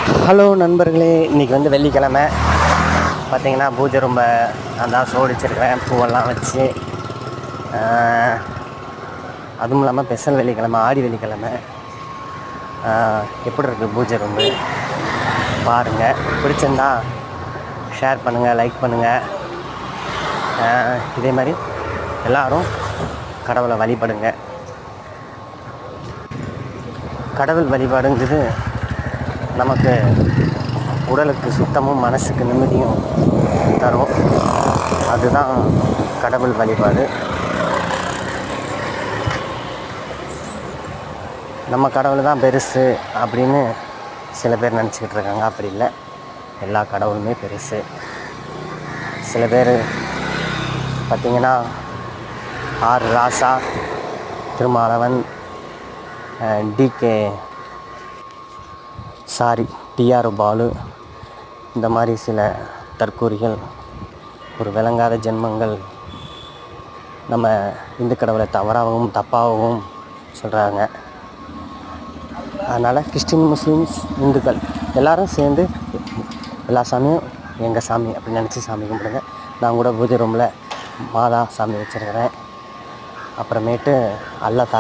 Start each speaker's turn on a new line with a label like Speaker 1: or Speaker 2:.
Speaker 1: Hello நண்பர்களே, இன்றைக்கி வந்து வெள்ளிக்கிழமை. பார்த்திங்கன்னா பூஜை ரொம்ப நான் தான் சோடிச்சிருக்கிறேன் பூவெல்லாம் வச்சு. அதுவும் இல்லாமல் ஸ்பெஷல் வெள்ளிக்கிழமை, ஆடி வெள்ளிக்கிழமை. எப்படி இருக்குது பூஜை ரொம்ப பாருங்கள். பிடிச்சிருந்தா ஷேர் பண்ணுங்கள், லைக் பண்ணுங்கள். இதே மாதிரி எல்லோரும் கடவுளை வழிபடுங்க. கடவுள் வழிபாடுங்கிறது நமக்கு உடலுக்கு சுத்தமும் மனசுக்கு நிம்மதியும் தரும். அதுதான் கடவுள் வழிபாடு. நம்ம கடவுள் தான் பெருசு அப்படின்னு சில பேர் நினச்சிக்கிட்டு இருக்காங்க. அப்படி இல்லை, எல்லா கடவுளுமே பெருசு. சில பேர் பார்த்திங்கன்னா ஆர் ராசா, திருமாவளவன், டிஆர் பாலு, இந்த மாதிரி சில தற்கூறிகள், ஒரு விளங்காத ஜென்மங்கள் நம்ம இந்து கடவுளை தவறாகவும் தப்பாகவும் சொல்கிறாங்க. அதனால் கிறிஸ்டின், முஸ்லீம்ஸ், இந்துக்கள் எல்லோரும் சேர்ந்து எல்லா சாமியும் எங்கள் சாமி அப்படின்னு நினச்சி சாமி கும்பிடுங்க. நான் கூட பூஜை ரூமில் மாதா சாமி வச்சுருக்கிறேன். அப்புறமேட்டு அல்லா தாய்